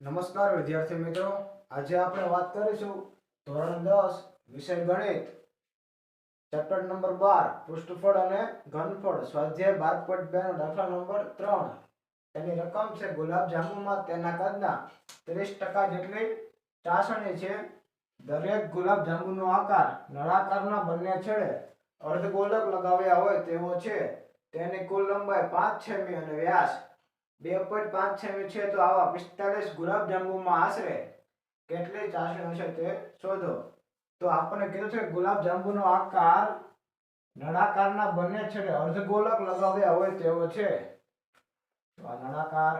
નમસ્કાર વિદ્યાર્થી મિત્રો, આજે આપણે વાત કરીશું ધોરણ 10 વિષય ગણિત ચેપ્ટર નંબર 12 પૃષ્ઠફળ અને ઘનફળ સ્વાધ્યાય 12.2 નો દાખલા નંબર 3. તેની રકમ છે ગુલાબ જાંબુમાં તેના કદના 30% જેટલી ચાસણી છે. દરેક ગુલાબ જાંબુનો આકાર નળાકારના બંને છેડે અર્ધગોલક લગાવ્યા હોય તેવો છે. તેની કુલ લંબાઈ 5 સેમી અને વ્યાસ 2.5 સેમી છે. તો આવા 45 ગુલાબ જાંબુમાં આશરે કેટલી ચાસણી હશે તે શોધો. તો આપણને કીધું છે ગુલાબ જાંબુનો આકાર નળાકારના બંને છેડે અર્ધગોલક લગાવ્યા હોય તેવો છે. તો આ નળાકાર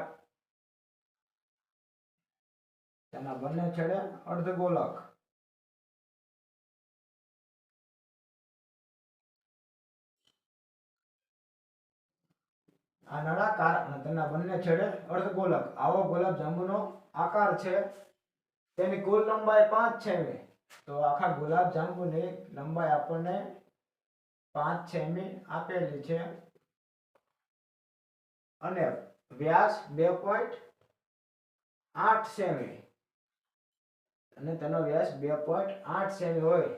તેના બંને છેડે અર્ધગોલક. આ નળાકાર અને તેના બંને છેડે અર્ધગોલક આવો ગુલાબ જાંબુનો આકાર છે. તેની કુલ લંબાઈ 5 સેમી. તો આખા ગુલાબ જાંબુની લંબાઈ આપણને 5 સેમી આપેલી છે અને વ્યાસ 2.8 સેમી અને તેનો વ્યાસ 2.8 સેમી હોય.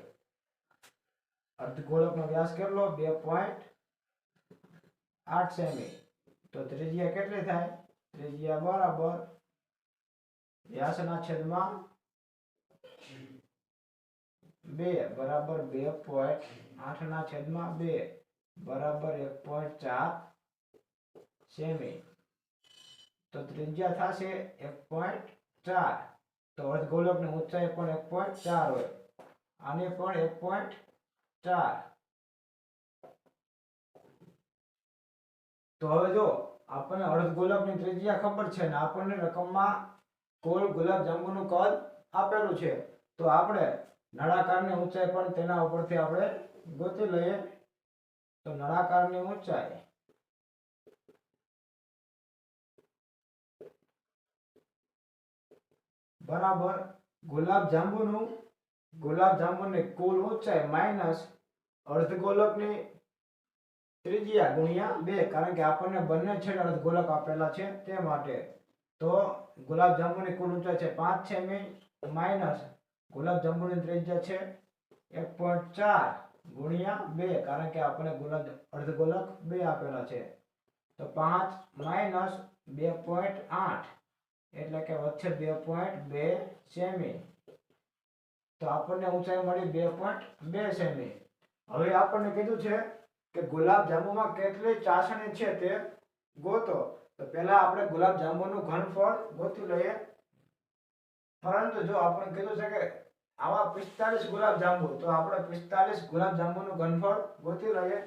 અર્ધગોલકનો વ્યાસ કેટલો? 2.8 સેમી. તો ત્રિજ્યા કેટલી થાય? ત્રિજ્યા બરાબર વ્યાસના છેદમાં 2 બરાબર 2.8 ના છેદમાં 2 બરાબર 1.4 સેમી. તો ત્રિજ્યા થશે 1.4. તો અર્ધગોલકની ઊંચાઈ પણ 1.4 હોય. આની પણ 1.4. તો હવે જો આપણને અર્ધગોલકની ત્રિજ્યા ખબર છે ને આપણને રકમમાં કુલ ગુલાબ જાંબુનું કદ આપેલું છે. તો આપણે નળાકારની ઊંચાઈ પણ તેના ઉપરથી આપણે ગોતી લઈએ. તો નળાકારની ઊંચાઈ બરાબર ગુલાબ જાંબુની કુલ ઊંચાઈ માઈનસ અર્ધગોલકની ત્રિજ્યા ગુણ્યા 2, કારણ કે આપણને બંને છેડે અર્ધગોલક આપેલા છે તે માટે. તો ગુલાબ જાંબુની કુલ ઊંચાઈ છે 5 સેમી માઈનસ ગુલાબ જાંબુની ત્રિજ્યા છે 1.4 ગુણ્યા 2, કારણ કે આપણને અર્ધગોલક 2 આપેલા છે. તો 5 માઈનસ 2.8 એટલે કે વચ્ચે 2.2 સેમી. તો આપણને ઊંચાઈ મળી 2.2 સેમી. હવે આપણને કીધું છે કે ગુલાબ જાંબુમાં કેટલી ચાસણી છે તે ગોતો. તો પહેલા આપણે ગુલાબ જાંબુનું ઘનફળ ગોતી લઈએ. પરંતુ જો આપણે કીધું છે કે આવા 45 ગુલાબ જાંબુ, તો આપણે 45 ગુલાબ જાંબુનું ઘનફળ ગોતી લઈએ.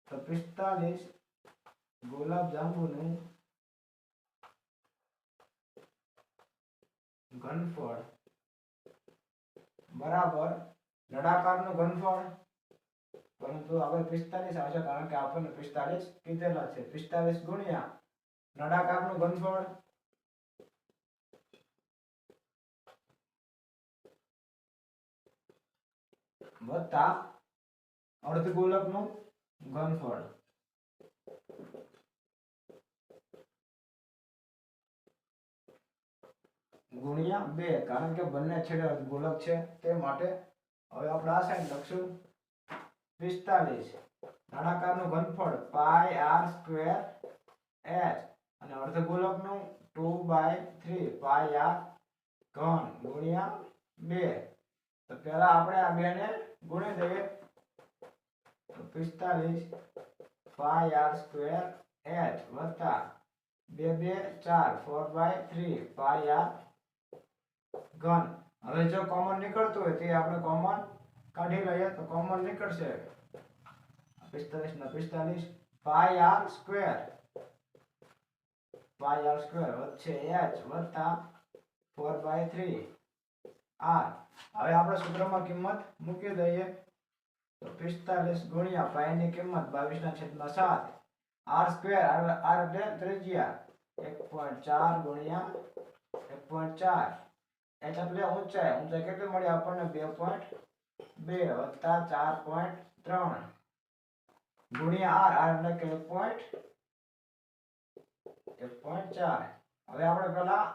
તો 45 ગુલાબ જાંબુનું ઘનફળ બરાબર નળાકારનું ઘનફળ, પરંતુ હવે 45 આવશે કારણ કે આપણને 45 કીધેલા છે. 45 ગુણ્યા નળાકારનું ઘનફળ વત્તા અર્ધગોલકનું ઘનફળ ગુણ્યા 2, કારણ કે બંને છેડે અર્ધગોલક છે તે માટે. હવે આપણે આ સાઈડ લખશું 45 નળાકારનું ઘનફળ પાઈ r સ્ક્વેર h અને અર્ધગોલકનું 2/3 પાઈ r ઘન ગુણ્યા 2. તો પહેલા આપણે આ બેને ગુણી દઈએ. તો 45 પાઈ r સ્ક્વેર h વત્તા 2 2 4 4/3 પાઈ r ઘન. હવે જો કોમન નીકળતું હોય તે આપણે કોમન કાઢી લઈએ. તો કોમન નીકળશે 45 ના 45 પાઈ r સ્ક્વેર વચ્ચે h વત્તા 4/3 r. હવે આપણે સૂત્રમાં કિંમત મૂકી દઈએ. તો 45 ગુણ્યા પાઈ ની કિંમત 22/7 r સ્ક્વેર r એટલે ત્રિજ્યા 1.4 ગુણ્યા 1.4 h એટલે ઊંચાઈ કેટલી મળી આપણને? 2.2 વત્તા 4.3 ગુણ્યા r એટલે કે 1.4. હવે આપણે પહેલા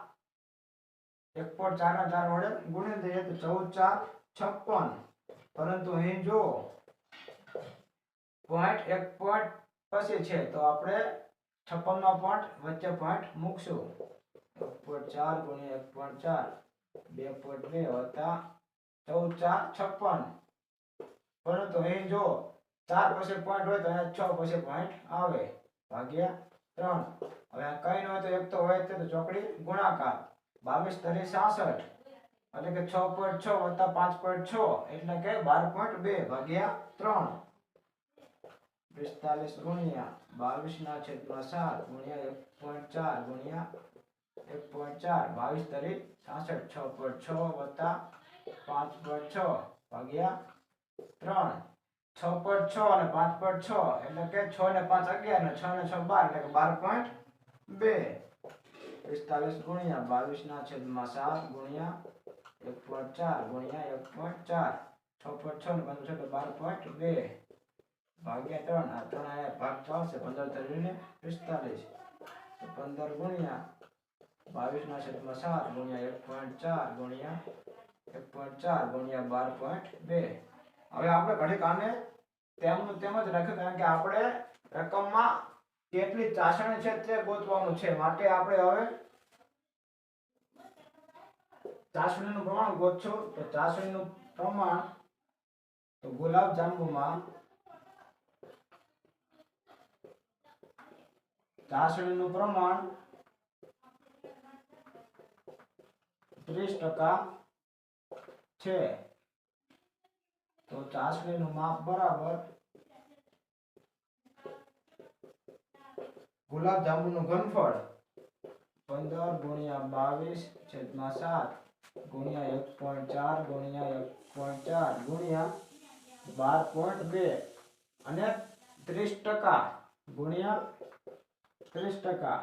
1.4 ના 4 વડે ગુણી દઈએ તો 14 4 56, પરંતુ અહીં જો પોઈન્ટ એક પોઈન્ટ પછી છે તો આપણે 56 નો પોઈન્ટ વચ્ચે પોઈન્ટ મૂકશું. 1.4 ગુણ્યા 1.4 2.2 વત્તા 14 4 56, પરંતુ અહીં જો 4 પછી પોઈન્ટ હોય તો અહીંયા 6 પછી પોઈન્ટ આવે ભાગ્યા 3. હવે આ કઈ ન હોય તો એક તો હોય તો ચોકડી ગુણાકાર 22 તરી 66 એટલે કે 6.6 વત્તા 5.6 એટલે કે 12.2 ભાગ્યા 3. 45 ગુણ્યા 22 ના છેદમાં 7 ગુણ્યા 1.4 ગુણ્યા 1.4 22 તરી 66 6.6 વત્તા 5.6 ભાગ્યા 3. 6.6 અને 5.6 એટલે કે 6 ને 5 11 ને 6 ને 6 12 એટલે કે 12.2. 45 ગુણ્યા 22 ના છેદમાં 7 ગુણ્યા 1.4 ગુણ્યા 1.4 6.6 ને 5 એટલે 12.2 ભાગ્યા 3. આ 3 આયા ભાગ ચાલશે 15 તરીને 45. તો 15 ગુણ્યા 22 ના છેદમાં 7 ગુણ્યા 1.4 ગુણ્યા 1.4 ગુણ્યા 12.2. હવે આપણે ઘડીક આને તેમનું તેમ જ રાખ્યું કારણ કે આપણે રકમમાં કેટલી ચાસણી છે તે ગોતવાનું છે, માટે આપણે હવે ચાસણીનું પ્રમાણ ગોતશું. તો ચાસણીનું પ્રમાણ તો ગુલાબ જાંબુમાં ચાસણીનું પ્રમાણ 30% છે. તો ચાસણીનું માપ બરાબર ગુલાબ જાંબુનું ઘનફળ 15 ગુણ્યા 22 છેદમાં 7 ગુણ્યા 1.4 ગુણ્યા 1.4 ગુણ્યા 12.2 અને 30% ગુણ્યા 30%.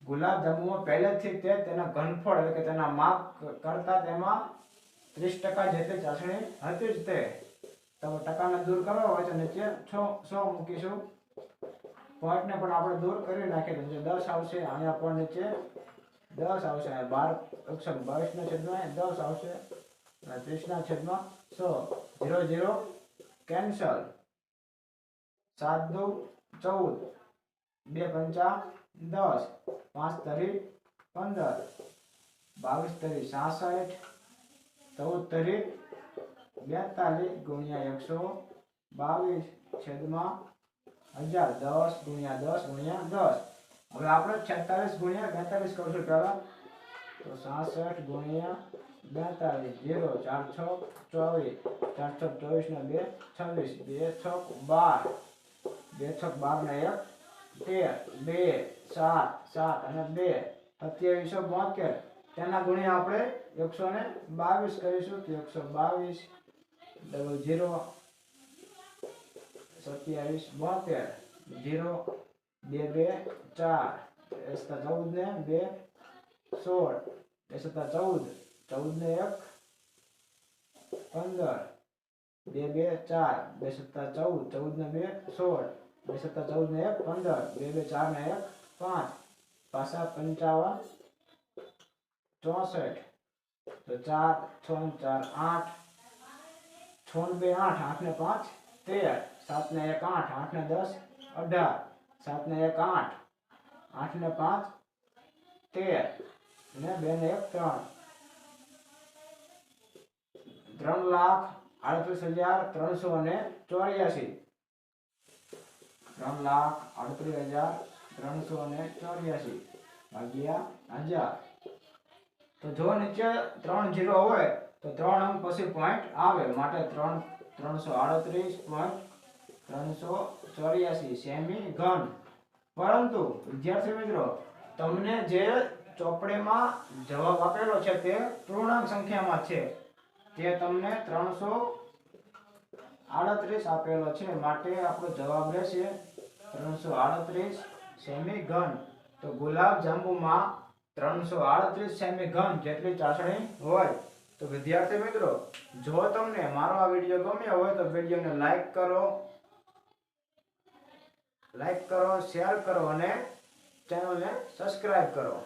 ગુલાબ જાંબુમાં પહેલેથી તે તેના ઘનફળ એટલે કે તેના માપ કરતા તેમાં 30% જેટલી ચાસણી હતી જ તે. તો ટકાને દૂર કરવા હોય તો નીચે 100 મૂકીશું. પોઈન્ટને પણ આપણે દૂર કરી નાખીએ તો નીચે 10 આવશે. અહીંયા પણ નીચે 10 આવશે. 122 ના છેદમાં 10 આવશે અને 30 ના છેદમાં 100. 0 0 કેન્સલ. 7 2 14 2 5 10 5 તરી 15 22 તરી 66 14 તરી 42 ગુણ્યા 122 છેદમાં 1000 10 ગુણ્યા 10 ગુણ્યા 10. હવે આપણે 46 ગુણ્યા 42 કરશું પહેલા. તો 66 ગુણ્યા 42 0 4 6 24 4 6 24 ને 2 26 2 6 12 2 6 12 ને 1 13 2 7 7 અને 2 2772. તેના ગુણ્યા આપણે 122 કરીશું તો 122 ડબલ 0 27 72 0 2 2 4 14 ને 2 16 14 14 ને 1 15 2 2 4 2 14 14 ને 2 16 2 14 ને 1 15 2 2 4 ને 1 5 પાછા 55 64. તો 4 6 4 8 6 2 8 8 ને 5 13 7 ને 1 8 8 ને 10 18 7 ને 1 8 8 ને 5 13 ને 2 ને 1 3 3,38,384 3,38,384 ભાગ્યા 1000. તો જો નીચે 3 0 હોય તો 3 અંક પછી પોઈન્ટ આવે, માટે 338.384 સેમી ઘન. પરંતુ વિદ્યાર્થી મિત્રો, તમને જે ચોપડીમાં જવાબ આપેલો છે તે પૂર્ણાંક સંખ્યામાં છે. તે તમને 338 આપેલો છે, માટે આપણો જવાબ રહેશે 338 સેમી ઘન. તો ગુલાબ જાંબુમાં 338 સેમી ઘન જેટલી ચાસણી હોય. તો વિદ્યાર્થી મિત્રો, જો તમને મારો આ વિડીયો ગમ્યો હોય તો વિડીયોને લાઈક કરો, લાઈક કરો, શેર કરો અને ચેનલને સબસ્ક્રાઇબ કરો.